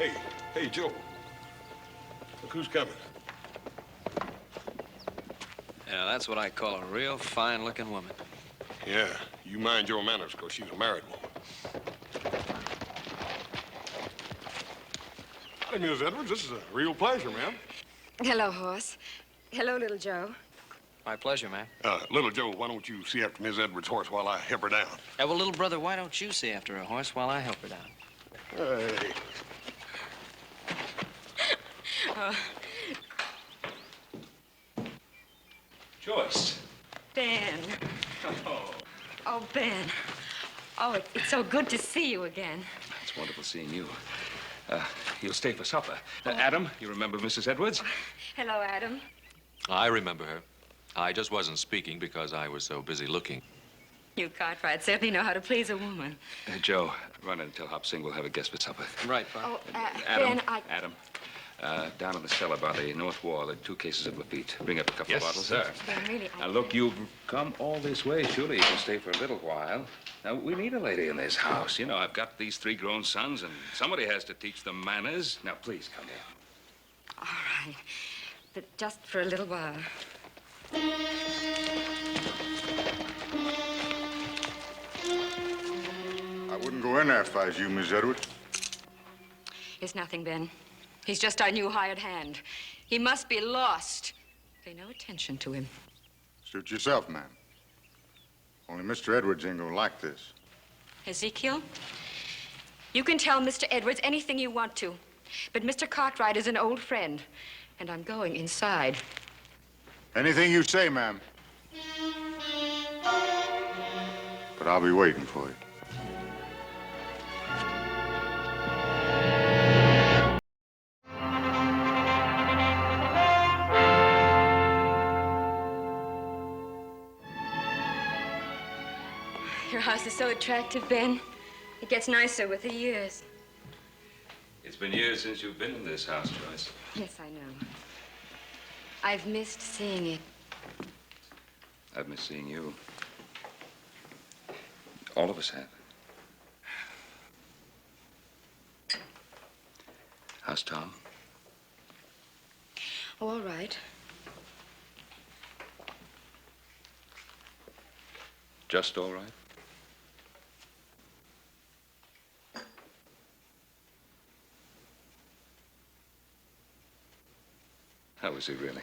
Hey, hey, Joe. Look who's coming. Yeah, that's what I call a real fine-looking woman. Yeah, you mind your manners, because she's a married woman. Howdy, Miss Edwards. This is a real pleasure, ma'am. Hello, Horse. Hello, little Joe. My pleasure, ma'am. Little Joe, why don't you see after Miss Edwards' horse while I help her down? Yeah, well, little brother, why don't you see after a horse while I help her down? Hey. Joyce. Ben. Oh. Oh, Ben. Oh, it's so good to see you again. It's wonderful seeing you. You'll stay for supper. Adam, you remember Mrs. Edwards? Hello, Adam. I remember her. I just wasn't speaking because I was so busy looking. You Cartwright certainly know how to please a woman. Joe, run in and tell Hop Sing we'll have a guest for supper. Right, Pop. Oh, Adam, Ben, Adam, down in the cellar by the north wall, there are 2 cases of Lafitte. Bring up a couple of bottles. Sir. Ben, really, Now, look, you've come all this way. Surely you can stay for a little while. Now, we need a lady in this house. You know, I've got these 3 grown sons, and somebody has to teach them manners. Now, please, come here. All right. But just for a little while. I wouldn't go in there if I was you, Miss Edwards. It's nothing, Ben. He's just our new hired hand. He must be lost. Pay no attention to him. Suit yourself, ma'am. Only Mr. Edwards ain't gonna like this. Ezekiel, you can tell Mr. Edwards anything you want to. But Mr. Cartwright is an old friend, and I'm going inside. Anything you say, ma'am. But I'll be waiting for you. Your house is so attractive, Ben. It gets nicer with the years. It's been years since you've been in this house, Joyce. Yes, I know. I've missed seeing it. I've missed seeing you. All of us have. How's Tom? Oh, all right. Just all right? How is he really?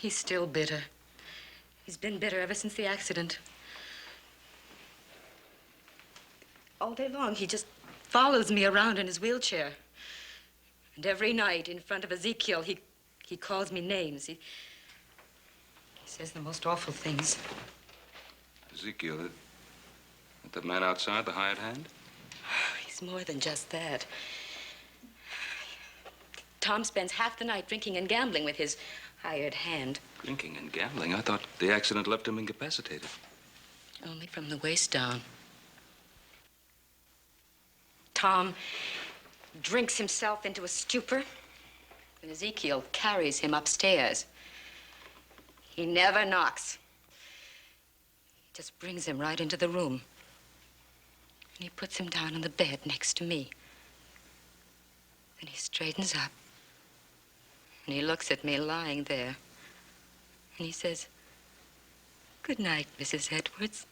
He's still bitter. He's been bitter ever since the accident. All day long, he just follows me around in his wheelchair. And every night, in front of Ezekiel, he calls me names. He says the most awful things. Ezekiel, the man outside, the hired hand? He's more than just that. Tom spends half the night drinking and gambling with his hired hand. Drinking and gambling? I thought the accident left him incapacitated. Only from the waist down. Tom drinks himself into a stupor, and Ezekiel carries him upstairs. He never knocks. He just brings him right into the room. And he puts him down on the bed next to me. Then he straightens up. And he looks at me lying there. And he says, "Good night, Mrs. Edwards."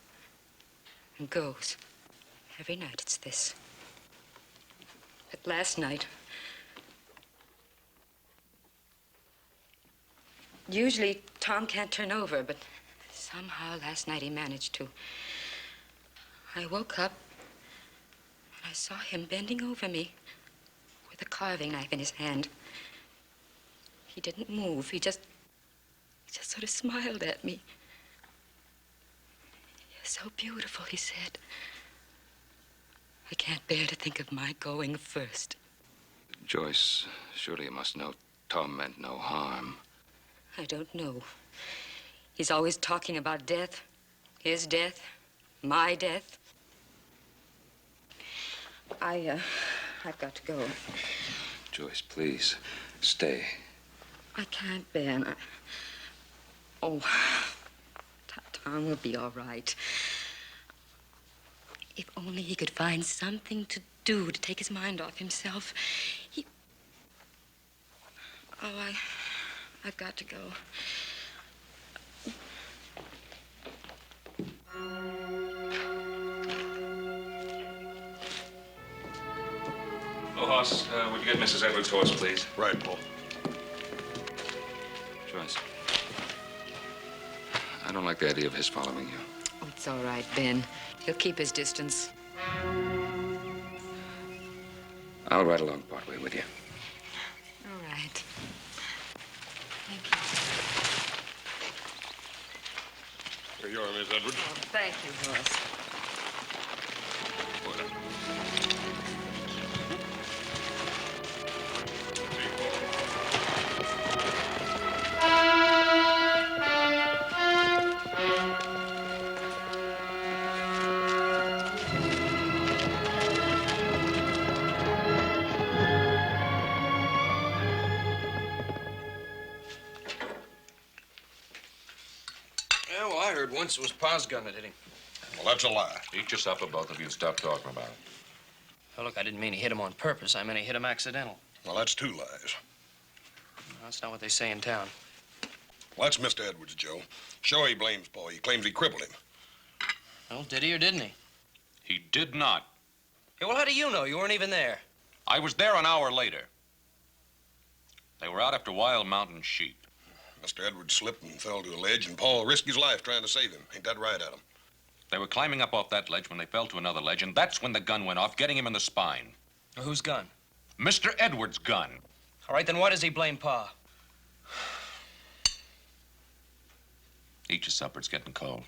And goes. Every night it's this. But last night, usually Tom can't turn over, but somehow last night he managed to. I woke up and I saw him bending over me with a carving knife in his hand. He didn't move. He just sort of smiled at me. "You're so beautiful," he said. "I can't bear to think of my going first." Joyce, surely you must know Tom meant no harm. I don't know. He's always talking about death. His death. My death. I've got to go. Joyce, please, stay. I can't, Ben. Tom will be all right. If only he could find something to do to take his mind off himself. I've got to go. Oh, Hoss, would you get Mrs. Edwards' horse, please? Right, Paul. Joyce. I don't like the idea of his following you. Oh, it's all right, Ben. He'll keep his distance. I'll ride along partway with you. All right. Thank you. Here you are, Miss Edwards. Oh, thank you, Horace. Yeah, well, I heard once it was Pa's gun that hit him. Well, that's a lie. Eat your supper, both of you, and stop talking about it. Oh, look, I didn't mean he hit him on purpose. I meant he hit him accidental. Well, that's two lies. No, that's not what they say in town. Well, that's Mr. Edwards, Joe. Sure, he blames Paul. He claims he crippled him. Well, did he or didn't he? He did not. Yeah, well, how do you know? You weren't even there. I was there an hour later. They were out after wild mountain sheep. Mr. Edwards slipped and fell to a ledge, and Paul risked his life trying to save him. Ain't that right, Adam? They were climbing up off that ledge when they fell to another ledge, and that's when the gun went off, getting him in the spine. Well, whose gun? Mr. Edwards' gun. All right, then why does he blame Pa? Eat your supper, it's getting cold.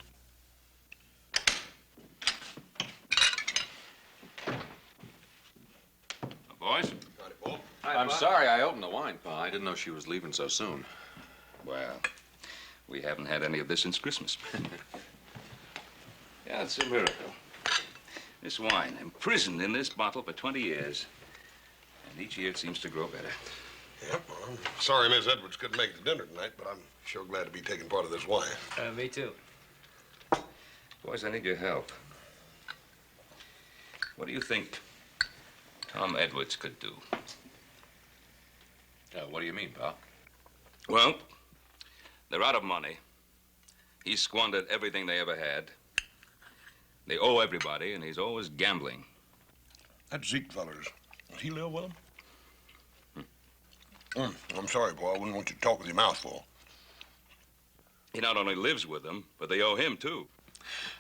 Boys? Howdy, Paul. I'm sorry I opened the wine, Pa. I didn't know she was leaving so soon. Well, we haven't had any of this since Christmas. Yeah, it's a miracle. This wine, imprisoned in this bottle for 20 years. And each year it seems to grow better. Yep, well, I'm sorry Miss Edwards couldn't make it to dinner tonight, but I'm sure glad to be taking part of this wine. Me too. Boys, I need your help. What do you think Tom Edwards could do? What do you mean, Pa? Well, they're out of money. He's squandered everything they ever had. They owe everybody, and he's always gambling. That Zeke feller's, does he live with him? I'm sorry, Paul. I wouldn't want you to talk with your mouth full. He not only lives with them, but they owe him, too.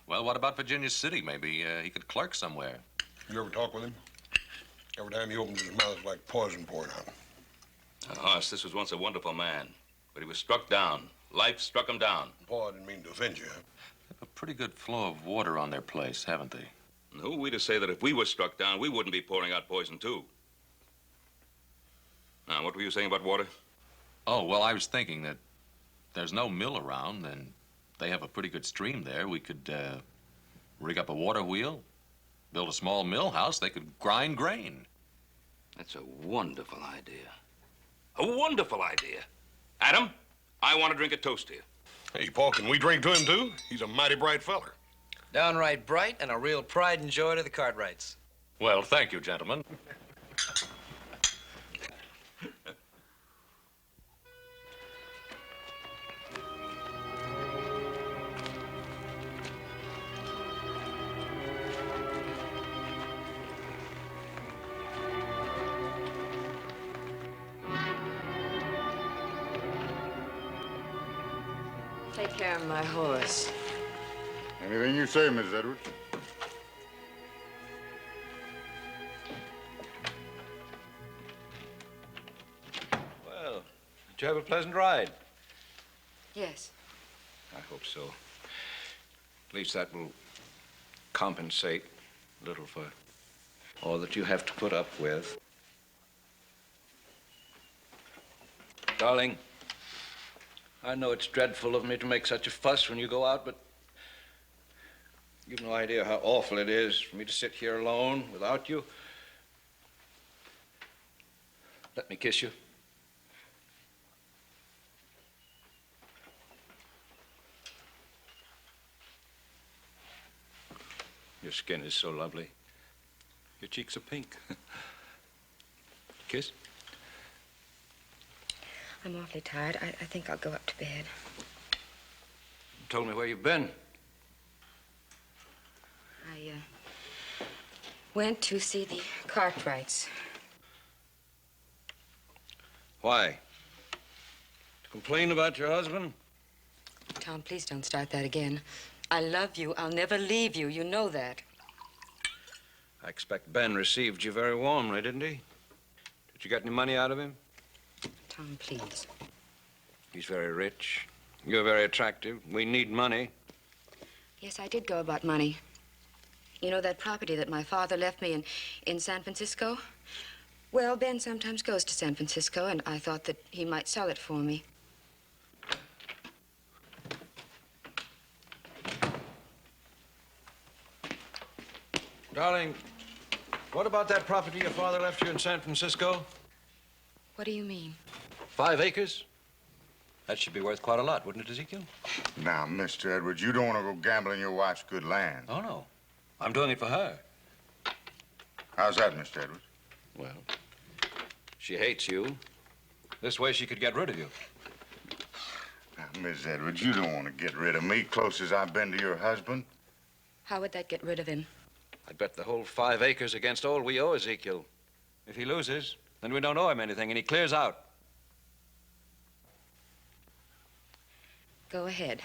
Well, what about Virginia City? Maybe he could clerk somewhere. You ever talk with him? Every time he opens his mouth, it's like poison pouring out. Hoss, this was once a wonderful man, but he was struck down. Life struck him down. Paul, I didn't mean to offend you. They have a pretty good flow of water on their place, haven't they? And who are we to say that if we were struck down, we wouldn't be pouring out poison, too? Now, what were you saying about water? Oh, well, I was thinking that there's no mill around, and they have a pretty good stream there. We could rig up a water wheel, build a small mill house. They could grind grain. That's a wonderful idea. A wonderful idea. Adam, I want to drink a toast to you. Hey, Paul, can we drink to him, too? He's a mighty bright feller. Downright bright and a real pride and joy to the Cartwrights. Well, thank you, gentlemen. Take care of my horse. Anything you say, Miss Edwards. Well, did you have a pleasant ride? Yes. I hope so. At least that will compensate a little for all that you have to put up with. Darling, I know it's dreadful of me to make such a fuss when you go out, but you've no idea how awful it is for me to sit here alone without you. Let me kiss you. Your skin is so lovely. Your cheeks are pink. Kiss? I'm awfully tired. I think I'll go up to bed. You told me where you've been. I went to see the Cartwrights. Why? To complain about your husband? Tom, please don't start that again. I love you. I'll never leave you. You know that. I expect Ben received you very warmly, didn't he? Did you get any money out of him? Tom, please. He's very rich. You're very attractive. We need money. Yes, I did go about money. You know that property that my father left me in San Francisco? Well, Ben sometimes goes to San Francisco, and I thought that he might sell it for me. Darling, what about that property your father left you in San Francisco? What do you mean? 5 acres? That should be worth quite a lot, wouldn't it, Ezekiel? Now, Mr. Edwards, you don't want to go gambling your wife's good land. Oh, no. I'm doing it for her. How's that, Mr. Edwards? Well, she hates you. This way she could get rid of you. Now, Miss Edwards, you don't want to get rid of me, close as I've been to your husband. How would that get rid of him? I'd bet the whole 5 acres against all we owe Ezekiel. If he loses, then we don't owe him anything, and he clears out. Go ahead.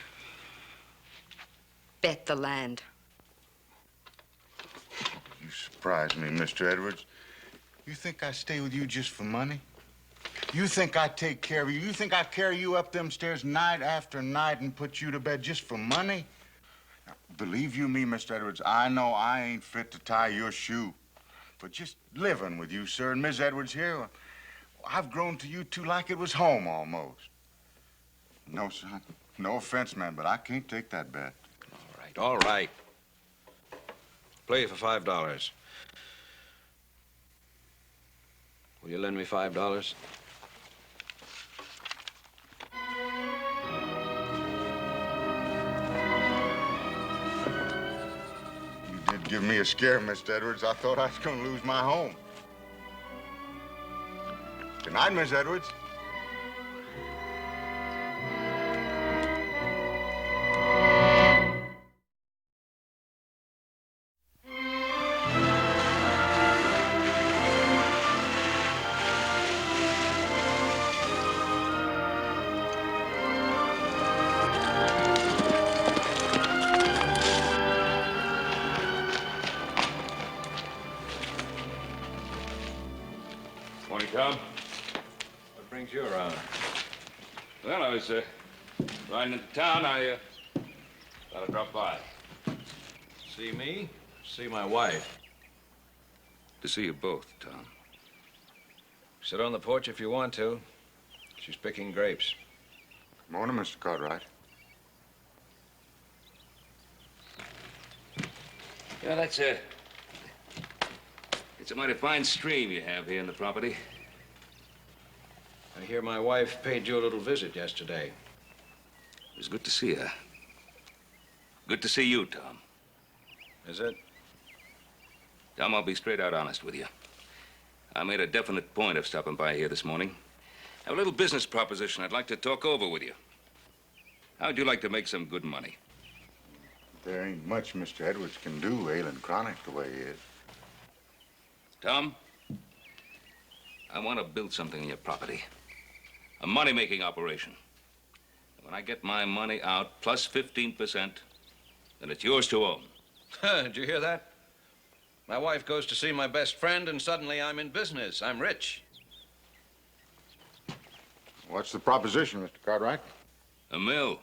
Bet the land. You surprise me, Mr. Edwards. You think I stay with you just for money? You think I take care of you? You think I carry you up them stairs night after night and put you to bed just for money? Now, believe you me, Mr. Edwards, I know I ain't fit to tie your shoe. But just living with you, sir, and Miss Edwards here, I've grown to you two like it was home almost. No, son. No offense, man, but I can't take that bet. All right. Play for $5. Will you lend me $5? You did give me a scare, Mr. Edwards. I thought I was going to lose my home. Good night, Miss Edwards. Morning, Tom. What brings you around? Well, I was riding into town. I thought I'd drop by. See me? See my wife. To see you both, Tom. Sit on the porch if you want to. She's picking grapes. Morning, Mr. Cartwright. Yeah, that's it's a mighty fine stream you have here in the property. I hear my wife paid you a little visit yesterday. It was good to see her. Good to see you, Tom. Is it? Tom, I'll be straight out honest with you. I made a definite point of stopping by here this morning. I have a little business proposition I'd like to talk over with you. How'd you like to make some good money? There ain't much Mr. Edwards can do, ailing chronic the way he is. Tom, I want to build something in your property. A money-making operation. When I get my money out plus 15%, then it's yours to own. Did you hear that? My wife goes to see my best friend, and suddenly I'm in business. I'm rich. What's the proposition, Mr. Cartwright? A mill.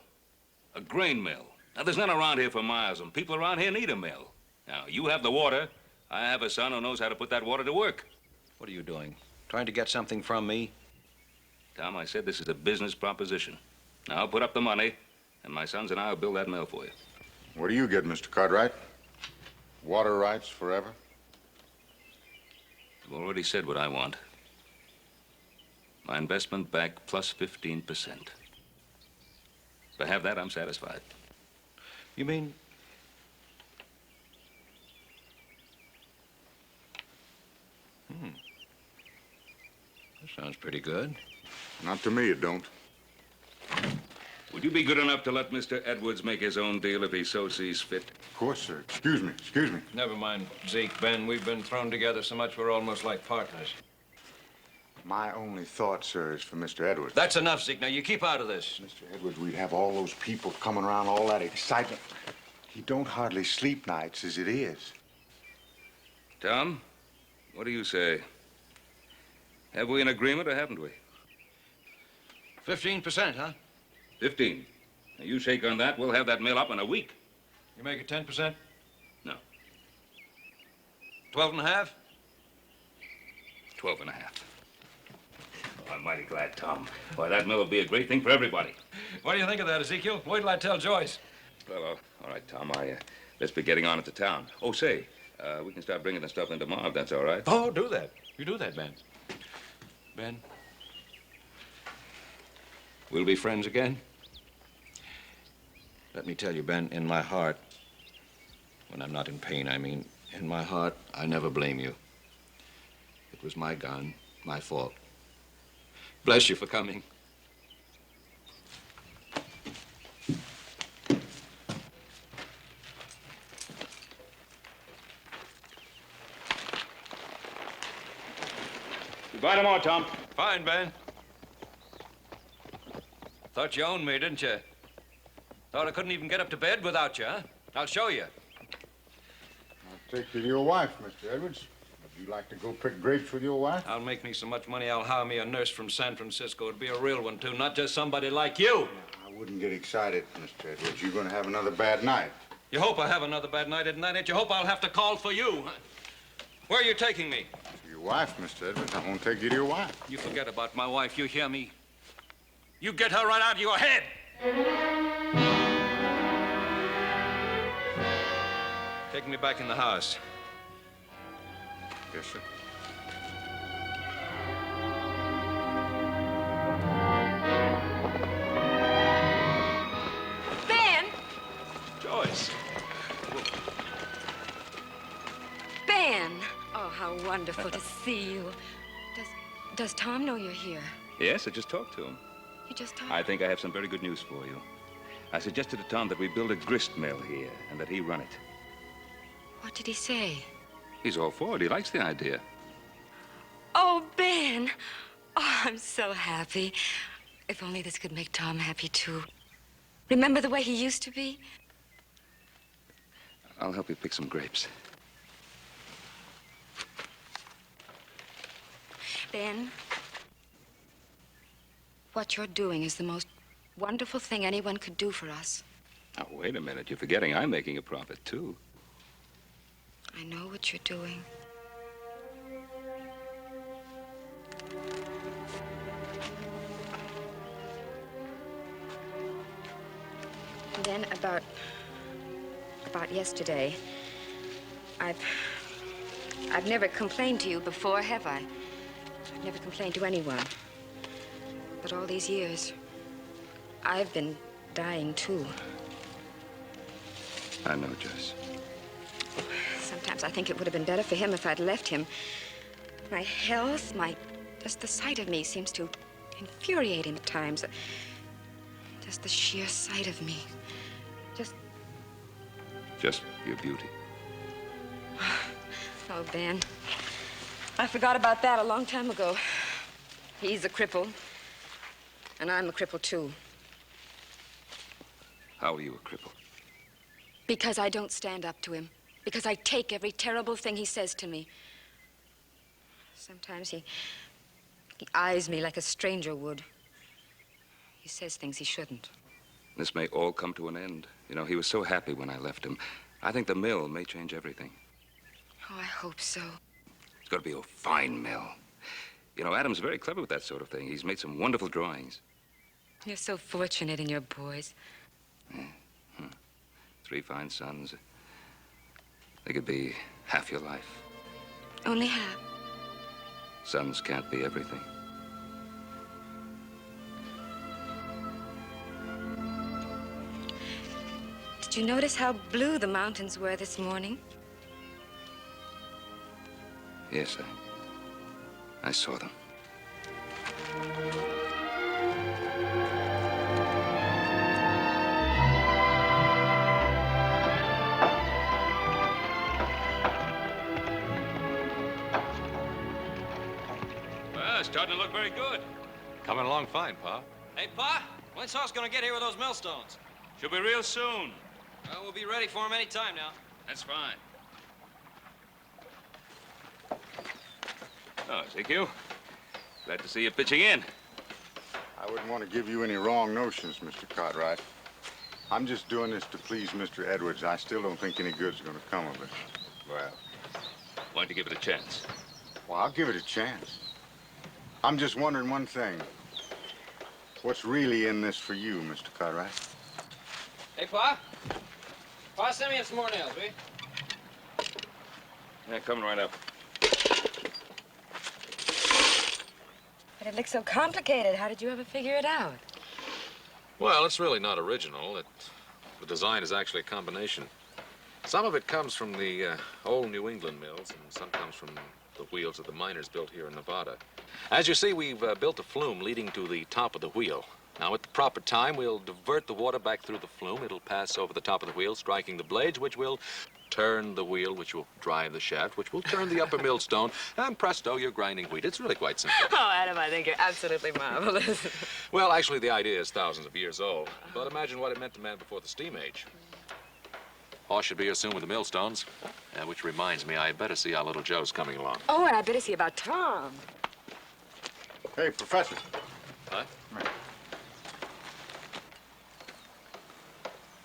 A grain mill. Now, there's none around here for miles, and people around here need a mill. Now, you have the water. I have a son who knows how to put that water to work. What are you doing? Trying to get something from me? Tom, I said this is a business proposition. Now, I'll put up the money, and my sons and I will build that mill for you. What do you get, Mr. Cartwright? Water rights forever? I've already said what I want. My investment back plus 15%. If I have that, I'm satisfied. You mean Sounds pretty good. Not to me, it don't. Would you be good enough to let Mr. Edwards make his own deal if he so sees fit? Of course, sir. Excuse me, excuse me. Never mind, Zeke, Ben. We've been thrown together so much we're almost like partners. My only thought, sir, is for Mr. Edwards. That's enough, Zeke. Now, you keep out of this. Mr. Edwards, we'd have all those people coming around, all that excitement. He don't hardly sleep nights as it is. Tom, what do you say? Have we an agreement or haven't we? 15%, huh? 15. Now, you shake on that, we'll have that mill up in a week. You make it 10%? No. 12 and a half? 12 and a half. Oh, I'm mighty glad, Tom. Why, that mill will be a great thing for everybody. What do you think of that, Ezekiel? Wait till I tell Joyce. Well, all right, Tom, let's be getting on at the town. Oh, say, we can start bringing the stuff in tomorrow, if that's all right. Oh, do that. You do that, Ben. Ben? We'll be friends again? Let me tell you, Ben, in my heart, when I'm not in pain, I mean, in my heart, I never blame you. It was my gun, my fault. Bless you for coming. Goodbye tomorrow, Tom. Fine, Ben. Thought you owned me, didn't you? Thought I couldn't even get up to bed without you, huh? I'll show you. I'll take you to your wife, Mr. Edwards. Would you like to go pick grapes with your wife? I'll make me so much money, I'll hire me a nurse from San Francisco. It'd be a real one, too, not just somebody like you. I wouldn't get excited, Mr. Edwards. You're going to have another bad night. You hope I have another bad night, isn't that it? You hope I'll have to call for you. Huh? Where are you taking me? To your wife, Mr. Edwards. I won't take you to your wife. You forget about my wife, you hear me? You get her right out of your head. Take me back in the house. Yes, sir. Ben! Joyce. Ben! Oh, how wonderful to see you. Does Tom know you're here? Yes, I just talked to him. You just talked? I think I have some very good news for you. I suggested to Tom that we build a grist mill here and that he run it. What did he say? He's all for it. He likes the idea. Oh, Ben! Oh, I'm so happy. If only this could make Tom happy, too. Remember the way he used to be? I'll help you pick some grapes. Ben, what you're doing is the most wonderful thing anyone could do for us. Now, wait a minute. You're forgetting I'm making a profit, too. I know what you're doing. And then about yesterday, I've never complained to you before, have I? I've never complained to anyone. But all these years, I've been dying too. I know, Joyce. Sometimes I think it would have been better for him if I'd left him. My health, just the sight of me seems to infuriate him at times. Just the sheer sight of me. Just your beauty. Oh, Ben. I forgot about that a long time ago. He's a cripple. And I'm a cripple, too. How are you a cripple? Because I don't stand up to him. Because I take every terrible thing he says to me. Sometimes he eyes me like a stranger would. He says things he shouldn't. This may all come to an end. You know, he was so happy when I left him. I think the mill may change everything. Oh, I hope so. It's going to be a fine mill. You know, Adam's very clever with that sort of thing. He's made some wonderful drawings. You're so fortunate in your boys. Yeah. 3 fine sons. They could be half your life. Only half. Sons can't be everything. Did you notice how blue the mountains were this morning? Yes, I saw them. Well, it's starting to look very good. Coming along fine, Pa. Hey, Pa, when's Hoss gonna get here with those millstones? Should be real soon. Well, we'll be ready for him any time now. That's fine. Oh, Ezekiel. Glad to see you pitching in. I wouldn't want to give you any wrong notions, Mr. Cartwright. I'm just doing this to please Mr. Edwards. I still don't think any good's going to come of it. Well, why don't you give it a chance? Well, I'll give it a chance. I'm just wondering one thing. What's really in this for you, Mr. Cartwright? Hey, Pa. Pa, send me some more nails, will you? Yeah, coming right up. But it looks so complicated. How did you ever figure it out? Well, it's really not original. The design is actually a combination. Some of it comes from the old New England mills, and some comes from the wheels that the miners built here in Nevada. As you see, we've built a flume leading to the top of the wheel. Now, at the proper time, we'll divert the water back through the flume. It'll pass over the top of the wheel, striking the blades, which will turn the wheel, which will drive the shaft, which will turn the upper millstone, and presto, you're grinding wheat. It's really quite simple. Oh, Adam, I think you're absolutely marvelous. Well, actually, the idea is thousands of years old. But imagine what it meant to man before the steam age. Hoss should be here soon with the millstones. Which reminds me, I better see how little Joe's coming along. Oh, and I better see about Tom. Hey, Professor. Huh?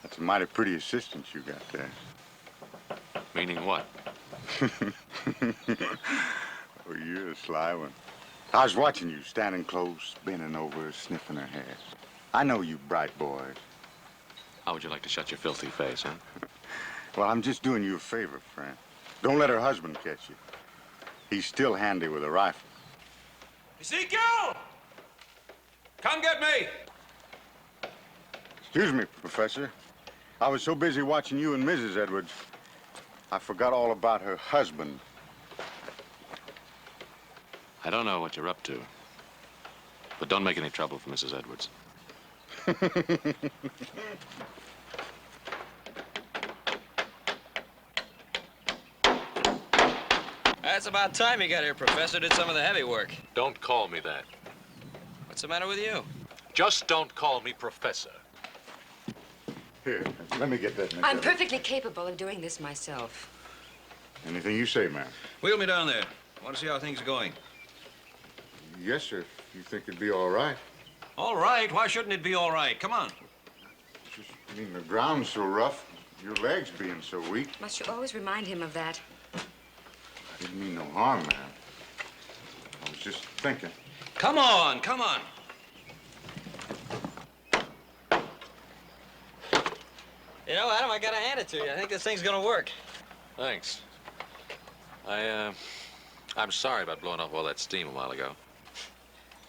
That's a mighty pretty assistant you got there. Meaning what? Oh, you're a sly one. I was watching you, standing close, bending over, sniffing her hair. I know you bright boys. How would you like to shut your filthy face, huh? Well, I'm just doing you a favor, friend. Don't let her husband catch you. He's still handy with a rifle. Ezekiel! Come get me! Excuse me, Professor. I was so busy watching you and Mrs. Edwards, I forgot all about her husband. I don't know what you're up to, but don't make any trouble for Mrs. Edwards. That's about time you got here, Professor. Did some of the heavy work. Don't call me that. What's the matter with you? Just don't call me Professor. Here, let me get that. Miss I'm Edwards. perfectly capable of doing this myself. Anything you say, ma'am. Wheel me down there. I want to see how things are going. Yes, sir. If you think it'd be all right. All right. Why shouldn't it be all right? Come on. Just, I mean, the ground's so rough, your legs being so weak. Must you always remind him of that? I didn't mean no harm, ma'am. I was just thinking. Come on. Come on. You know, Adam, I gotta hand it to you. I think this thing's gonna work. Thanks. I'm sorry about blowing off all that steam a while ago.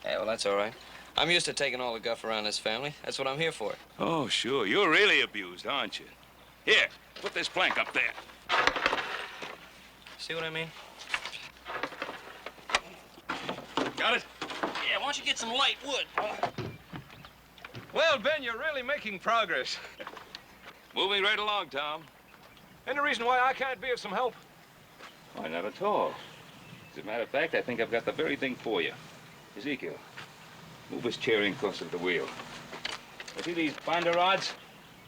Yeah, well, that's all right. I'm used to taking all the guff around this family. That's what I'm here for. Oh, sure. You're really abused, aren't you? Here, put this plank up there. See what I mean? Got it? Yeah, why don't you get some light wood? Well, Ben, you're really making progress. Moving right along, Tom. Any reason why I can't be of some help? Why, not at all. As a matter of fact, I think I've got the very thing for you. Ezekiel, move his chair in closer to the wheel. You see these binder rods?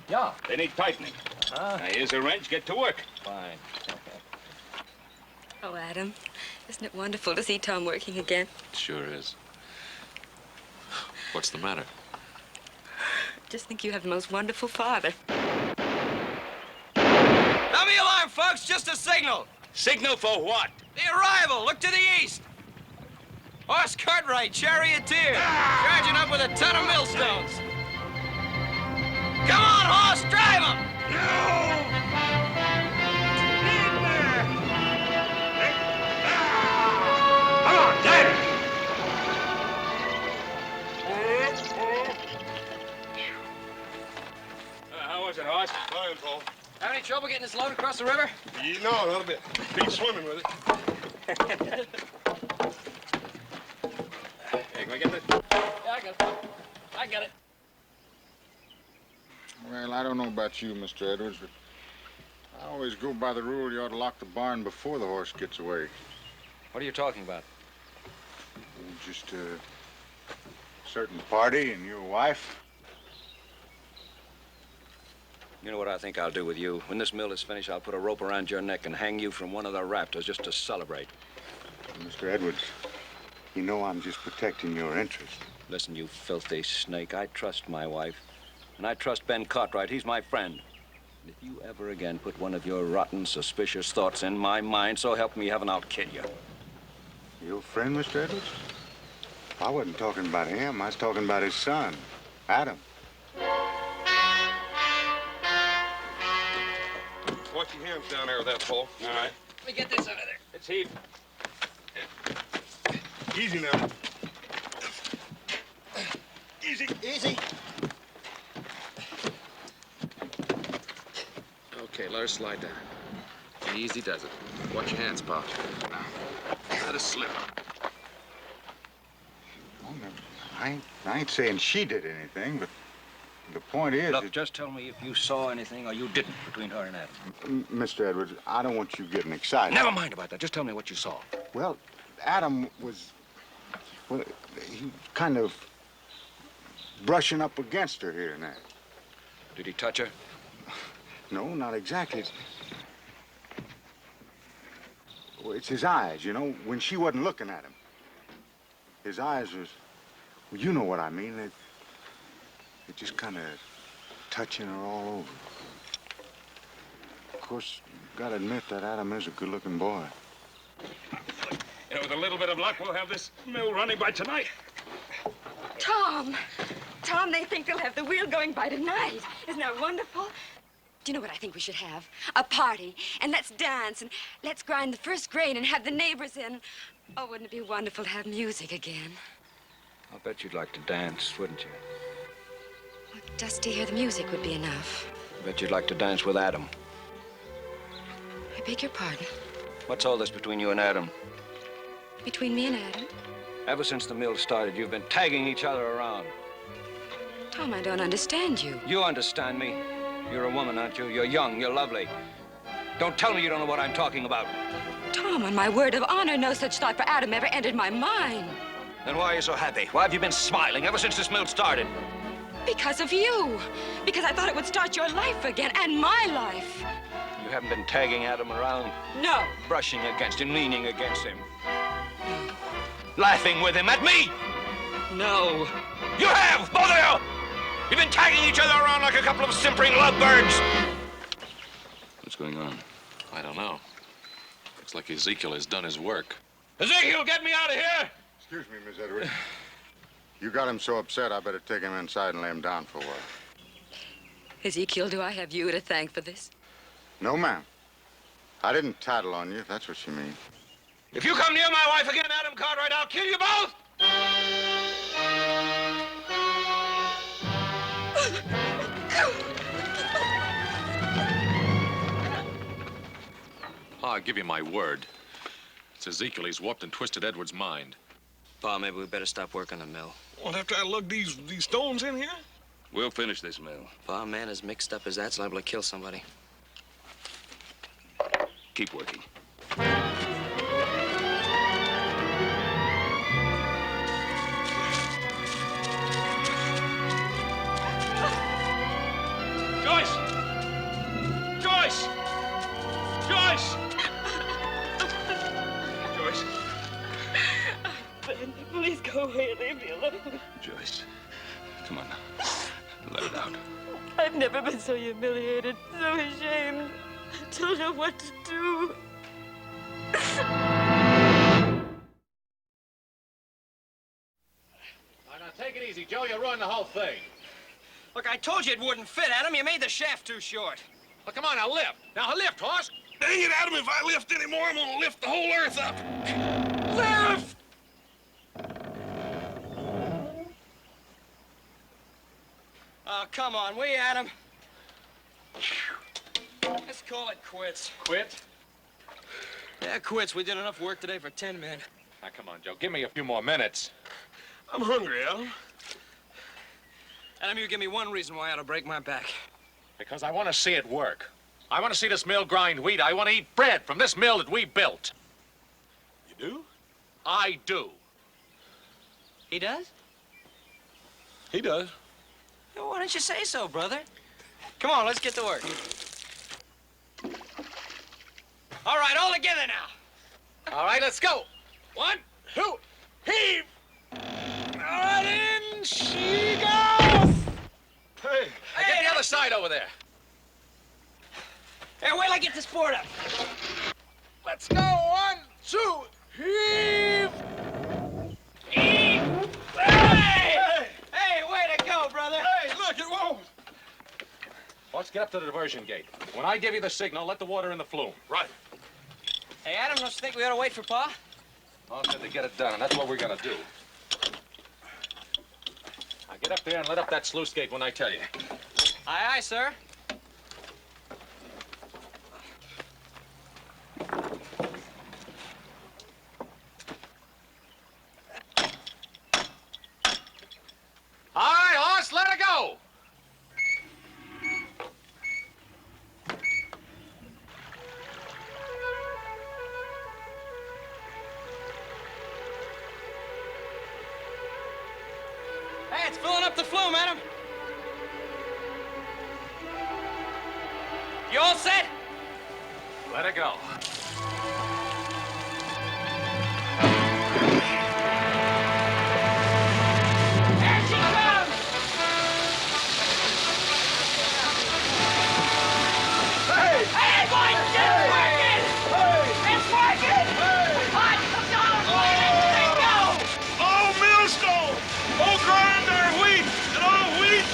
Yeah. They need tightening. Now, here's a wrench. Get to work. Fine. Oh, Adam, isn't it wonderful to see Tom working again? It sure is. What's the matter? Just think you have the most wonderful father. Sound the alarm, folks. Just a signal. Signal for what? The arrival. Look to the east. Hoss Cartwright, charioteer, charging up with a ton of millstones. Come on, Hoss, drive him. Come on, drive it. How was it, Hoss? Fine, Paul. Have any trouble getting this load across the river? No, not a bit. Be swimming with it. Hey, can we get I got it. Well, I don't know about you, Mr. Edwards, but I always go by the rule you ought to lock the barn before the horse gets away. What are you talking about? Just a certain party and your wife. You know what I think I'll do with you? When this mill is finished, I'll put a rope around your neck and hang you from one of the rafters just to celebrate. Mr. Edwards, you know I'm just protecting your interest. Listen, you filthy snake, I trust my wife. And I trust Ben Cartwright. He's my friend. And if you ever again put one of your rotten, suspicious thoughts in my mind, so help me heaven, I'll kill you. Your friend, Mr. Edwards? I wasn't talking about him. I was talking about his son, Adam. Watch your hands down there with that pole. All right. Let me get this out of there. It's heaved. Easy now. Easy. Easy. Okay, let her slide down. Easy does it. Watch your hands, Pa. Let us slip. Oh, no, I ain't saying she did anything, but the point is... Look, just tell me if you saw anything or you didn't between her and Adam. Mr. Edwards, I don't want you getting excited. Never mind about that. Just tell me what you saw. Well, Adam was... Well, he kind of brushing up against her here and there. Did he touch her? No, not exactly. Well, it's his eyes, you know, when she wasn't looking at him. His eyes was... Well, you know what I mean. They're just kind of touching her all over. Of course, you've got to admit that Adam is a good-looking boy. You know, with a little bit of luck, we'll have this mill running by tonight. Tom! Tom, they think they'll have the wheel going by tonight. Isn't that wonderful? Do you know what I think we should have? A party. And let's dance, and let's grind the first grain and have the neighbors in. Oh, wouldn't it be wonderful to have music again? I'll bet you'd like to dance, wouldn't you? Well, just to hear the music would be enough. I bet you'd like to dance with Adam. I beg your pardon. What's all this between you and Adam? Between me and Adam? Ever since the mill started, you've been tagging each other around. Tom, I don't understand you. You understand me. You're a woman, aren't you? You're young, you're lovely. Don't tell me you don't know what I'm talking about. Tom, on my word of honor, no such thought for Adam ever entered my mind. Then why are you so happy? Why have you been smiling ever since this mill started? Because of you. Because I thought it would start your life again, and my life. You haven't been tagging Adam around? No. Brushing against him, leaning against him. Laughing with him at me? No. You have, both of you! You've been tagging each other around like a couple of simpering lovebirds. What's going on? I don't know. Looks like Ezekiel has done his work. Ezekiel, get me out of here! Excuse me, Miss Edwards. You got him so upset, I better take him inside and lay him down for a while. Ezekiel, do I have you to thank for this? No, ma'am. I didn't tattle on you, if that's what you mean. If you come near my wife again, Adam Cartwright, I'll kill you both! Pa, I'll give you my word. It's Ezekiel. He's warped and twisted Edward's mind. Pa, maybe we better stop working the mill. Well, after I lug these stones in here? We'll finish this mill. Pa, a man as mixed up as that's liable to kill somebody. Keep working. Joyce! Joyce! Joyce! Joyce. Ben, please go away and leave me alone. Joyce, come on now. Let it out. I've never been so humiliated, so ashamed. I don't know what to do. Now, take it easy, Joe. You'll ruin the whole thing. Look, I told you it wouldn't fit, Adam. You made the shaft too short. Well, come on, now lift. Now lift, horse. Dang it, Adam, if I lift any more, I'm gonna lift the whole earth up. Lift! Oh, come on, will you, Adam? Let's call it quits. Quit? Yeah, quits. We did enough work today for 10 men. Now, come on, Joe. Give me a few more minutes. I'm hungry, Adam. Adam, you give me one reason why I ought to break my back. Because I want to see it work. I want to see this mill grind wheat. I want to eat bread from this mill that we built. You do? I do. He does? He does. Well, why don't you say so, brother? Come on, let's get to work. All right, all together now. All right, let's go. 1, 2, heave! All right, in she goes! Hey. Now get the other side over there. Hey, wait till I get this board up. Let's go. 1, 2, heave! Hey! Hey, way to go, brother. Hey, look, it won't. Let's get up to the diversion gate. When I give you the signal, let the water in the flume. Right. Hey, Adam, don't you think we ought to wait for Pa? I said to get it done, and that's what we're gonna do. Now get up there and let up that sluice gate when I tell you. Aye, aye, sir. All right, horse, let her go. Hey, it's filling up the flume, Adam. You all set? Let her go. Here she comes! Hey! Hey, boys, it's working! It's working! Hot, let it go! Oh, millstone! Oh, grind our wheat! And oh, wheat,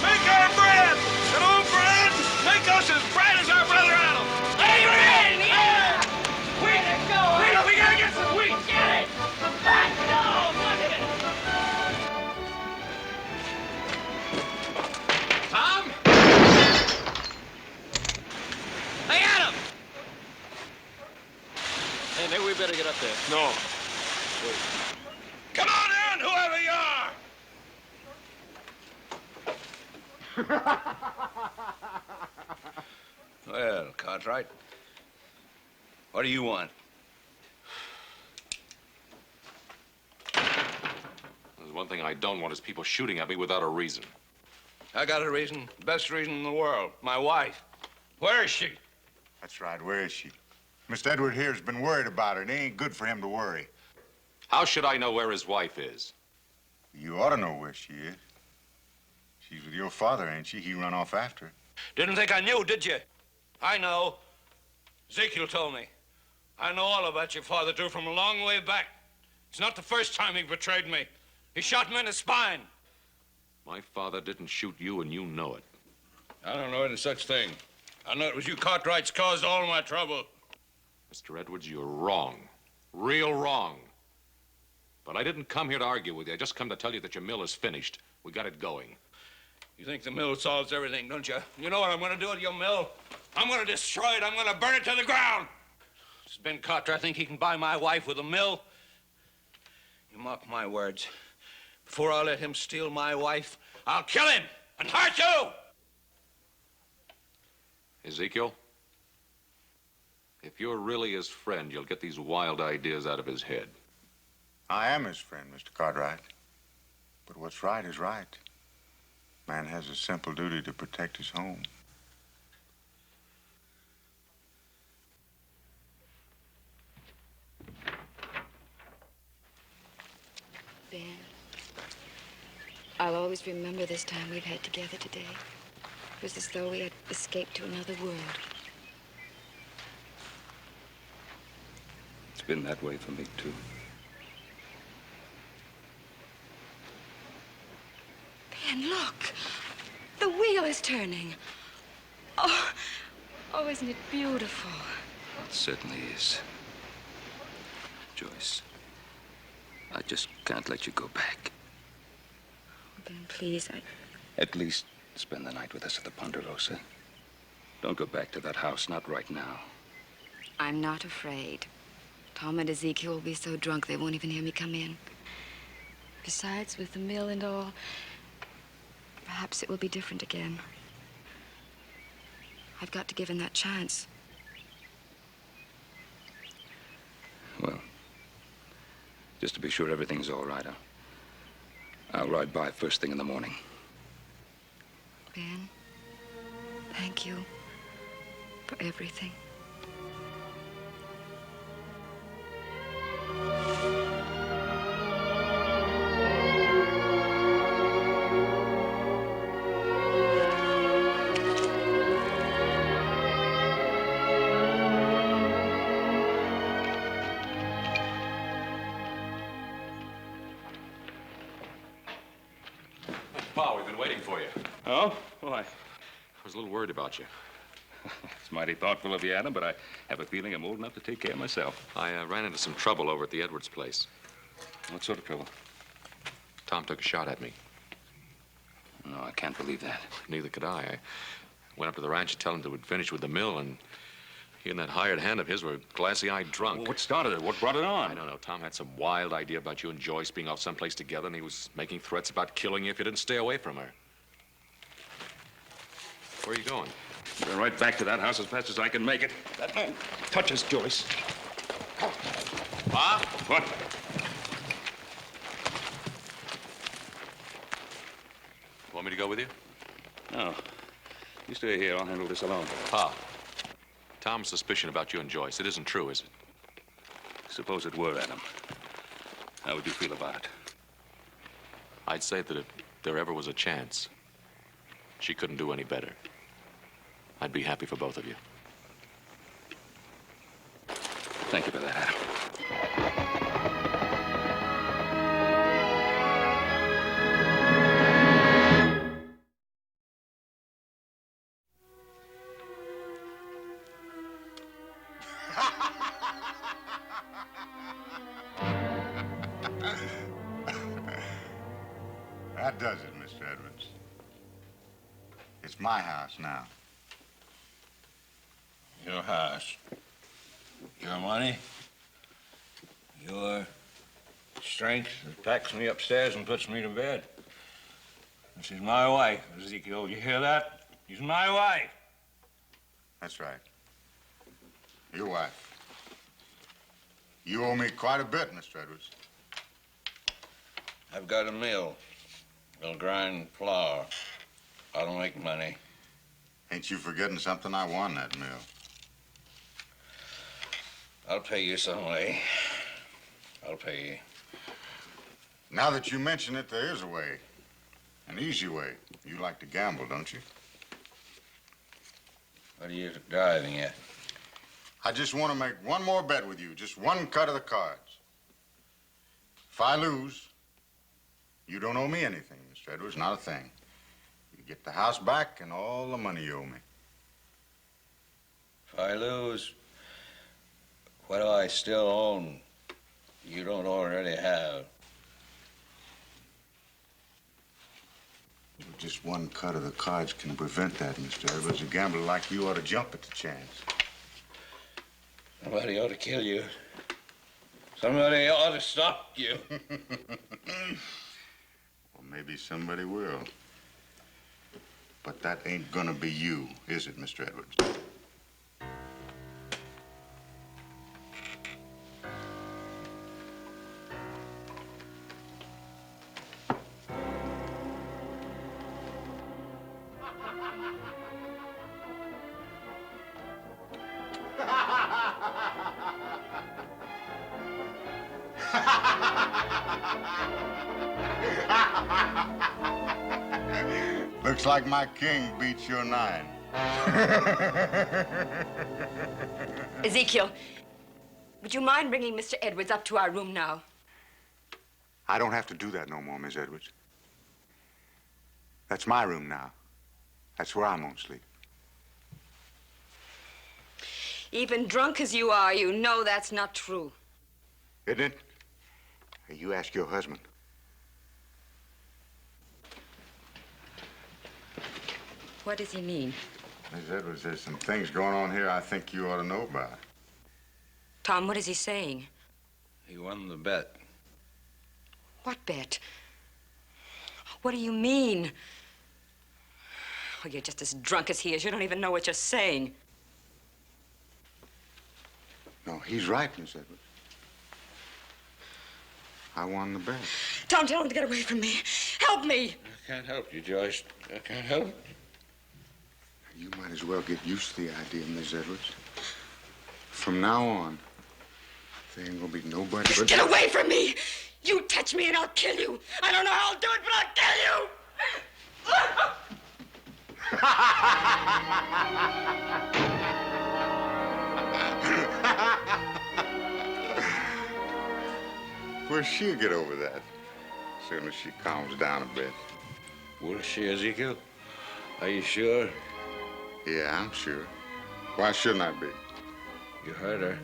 make our bread! And oh, bread, make us as bright as our brother Adam! Amen! Yeah! Way to go! We gotta get some wheat! Get it! Let's go! Look at it! Tom? Hey, Adam! Hey, maybe we better get up there. No. Come on in, whoever you are! Well, Cartwright, what do you want? There's one thing I don't want is people shooting at me without a reason. I got a reason, best reason in the world. My wife. Where is she? That's right. Where is she? Mr. Edward here's been worried about her. It ain't good for him to worry. How should I know where his wife is? You ought to know where she is. She's with your father, ain't she? He run off after her. Didn't think I knew, did you? I know. Ezekiel told me. I know all about your father, too, from a long way back. It's not the first time he betrayed me. He shot me in the spine. My father didn't shoot you, and you know it. I don't know any such thing. I know it was you Cartwrights caused all my trouble. Mr. Edwards, you're wrong. Real wrong. But I didn't come here to argue with you. I just come to tell you that your mill is finished. We got it going. You think the mill solves everything, don't you? You know what I'm going to do with your mill? I'm going to destroy it. I'm going to burn it to the ground. This Ben Carter, I think he can buy my wife with a mill. You mark my words. Before I let him steal my wife, I'll kill him and hurt you. Ezekiel, if you're really his friend, you'll get these wild ideas out of his head. I am his friend, Mr. Cartwright. But what's right is right. Man has a simple duty to protect his home. Ben, I'll always remember this time we've had together today. It was as though we had escaped to another world. It's been that way for me, too. Ben, look! The wheel is turning. Oh, isn't it beautiful? It certainly is. Joyce, I just can't let you go back. Ben, please, At least spend the night with us at the Ponderosa. Don't go back to that house, not right now. I'm not afraid. Tom and Ezekiel will be so drunk they won't even hear me come in. Besides, with the mill and all, Perhaps it will be different again. I've got to give him that chance. Well, just to be sure everything's all right, I'll ride by first thing in the morning. Ben, thank you for everything. Pa, we've been waiting for you. Oh? Why? I was a little worried about you. It's mighty thoughtful of you, Adam, but I have a feeling I'm old enough to take care of myself. I ran into some trouble over at the Edwards place. What sort of trouble? Tom took a shot at me. No, I can't believe that. Neither could I. I went up to the ranch to tell him that we'd finished with the mill, and he and that hired hand of his were glassy-eyed drunk. Well, what started it? What brought it on? I don't know. Tom had some wild idea about you and Joyce being off someplace together, and he was making threats about killing you if you didn't stay away from her. Where are you going? Going right back to that house as fast as I can make it. That man touches Joyce. Pa? What? Want me to go with you? No. You stay here. I'll handle this alone. Pa, Tom's suspicion about you and Joyce, it isn't true, is it? Suppose it were, Adam. How would you feel about it? I'd say that if there ever was a chance, she couldn't do any better. I'd be happy for both of you. Thank you for that, Adam. That does it, Mr. Edwards. It's my house now. Your house. Your money. Your strength that packs me upstairs and puts me to bed. This is my wife, Ezekiel. You hear that? She's my wife. That's right. Your wife. You owe me quite a bit, Mr. Edwards. I've got a mill. I'll grind flour. I don't make money. Ain't you forgetting something? I won that mill. I'll pay you some way. I'll pay you. Now that you mention it, there is a way. An easy way. You like to gamble, don't you? What are you driving at? I just want to make one more bet with you. Just one cut of the cards. If I lose, you don't owe me anything, Mr. Edwards. Not a thing. You get the house back and all the money you owe me. If I lose, what do I still own you don't already have? Just one cut of the cards can prevent that, Mr. Edwards. A gambler like you ought to jump at the chance. Somebody ought to kill you. Somebody ought to stop you. Well, maybe somebody will. But that ain't gonna be you, is it, Mr. Edwards? Looks like my king beats your 9. Ezekiel, would you mind bringing Mr. Edwards up to our room now? I don't have to do that no more, Miss Edwards. That's my room now. That's where I'm gonna sleep. Even drunk as you are, you know that's not true. Isn't it? Hey, you ask your husband. What does he mean? Miss Edwards, there's some things going on here I think you ought to know about. Tom, what is he saying? He won the bet. What bet? What do you mean? Oh, you're just as drunk as he is. You don't even know what you're saying. No, he's right, Miss Edwards. I won the bet. Tom, tell him to get away from me. Help me. I can't help you, Joyce. I can't help you. You might as well get used to the idea, Miss Edwards. From now on, there ain't gonna be nobody but... Get away from me! You touch me and I'll kill you. I don't know how I'll do it, but I'll kill you! Well, she'll get over that as soon as she calms down a bit. Will she, Ezekiel? Are you sure? Yeah, I'm sure. Why shouldn't I be? You heard her.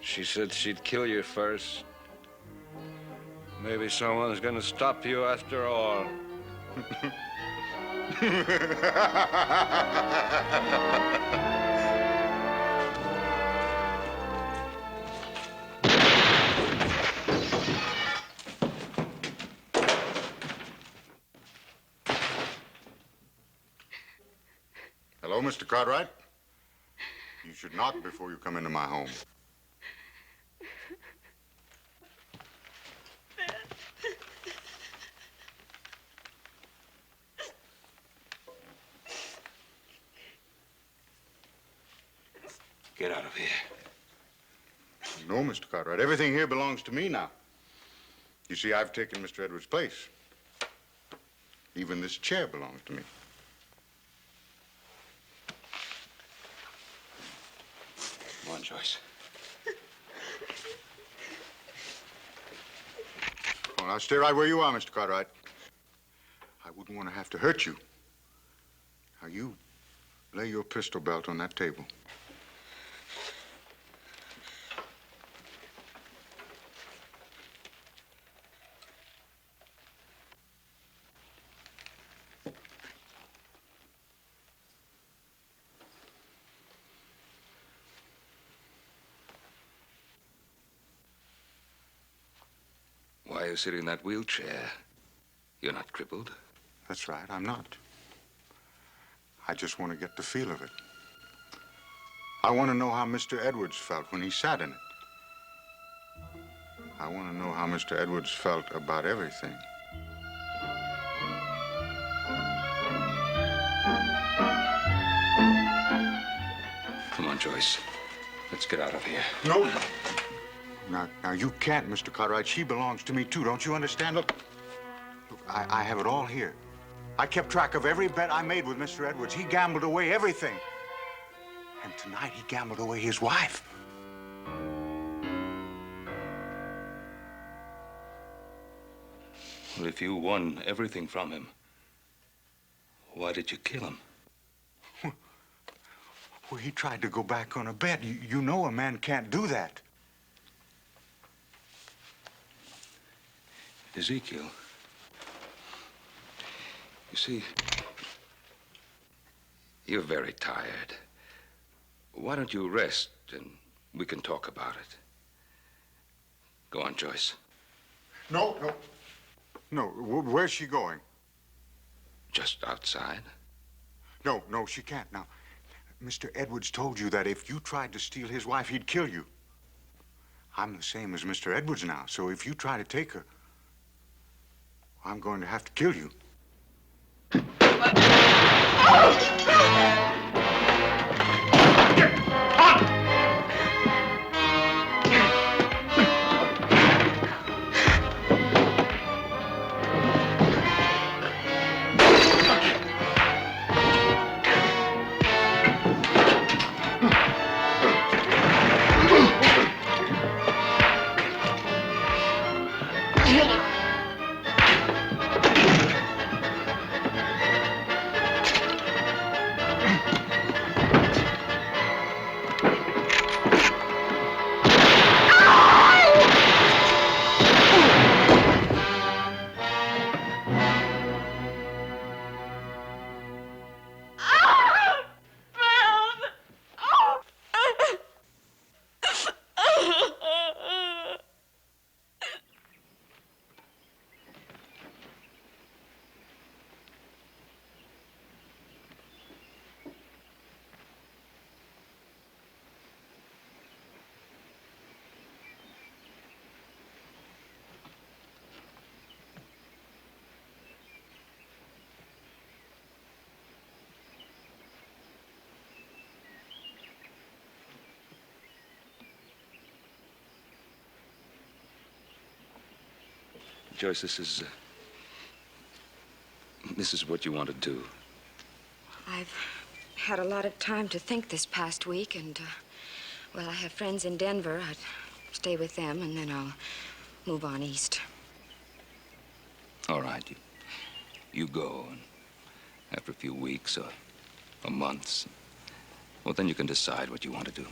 She said she'd kill you first. Maybe someone's gonna stop you after all. Hello, Mr. Cartwright. You should knock before you come into my home. Get out of here. No, Mr. Cartwright. Everything here belongs to me now. You see, I've taken Mr. Edwards' place. Even this chair belongs to me. Come on, Joyce. Well, now stay right where you are, Mr. Cartwright. I wouldn't want to have to hurt you. Now, you lay your pistol belt on that table. Why are you sitting in that wheelchair? You're not crippled. That's right, I'm not. I just want to get the feel of it. I want to know how Mr. Edwards felt when he sat in it. I want to know how Mr. Edwards felt about everything. Come on, Joyce. Let's get out of here. No. Now, you can't, Mr. Cartwright. She belongs to me, too. Don't you understand? Look, I have it all here. I kept track of every bet I made with Mr. Edwards. He gambled away everything. And tonight, he gambled away his wife. Well, if you won everything from him, why did you kill him? Well, he tried to go back on a bet. You know a man can't do that. Ezekiel, you see, you're very tired. Why don't you rest and we can talk about it? Go on, Joyce. No. Where's she going? Just outside. No, she can't. Now, Mr. Edwards told you that if you tried to steal his wife, he'd kill you. I'm the same as Mr. Edwards now, so if you try to take her, I'm going to have to kill you. Joyce, this is what you want to do. I've had a lot of time to think this past week, and, well, I have friends in Denver. I'd stay with them, and then I'll move on east. All right, you go, and after a few weeks or months, well, then you can decide what you want to do.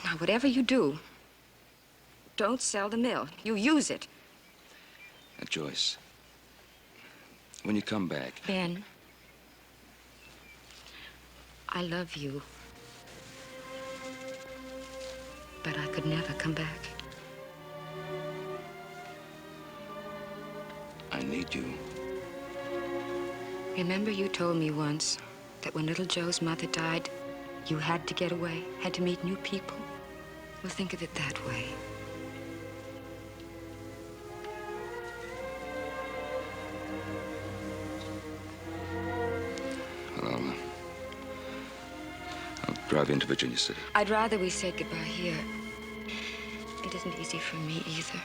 Now, whatever you do, don't sell the mill. You use it. Joyce, when you come back... Ben, I love you. But I could never come back. I need you. Remember you told me once that when little Joe's mother died, you had to get away, had to meet new people? Well, think of it that way. Well, I'll drive into Virginia City. I'd rather we said goodbye here. It isn't easy for me either.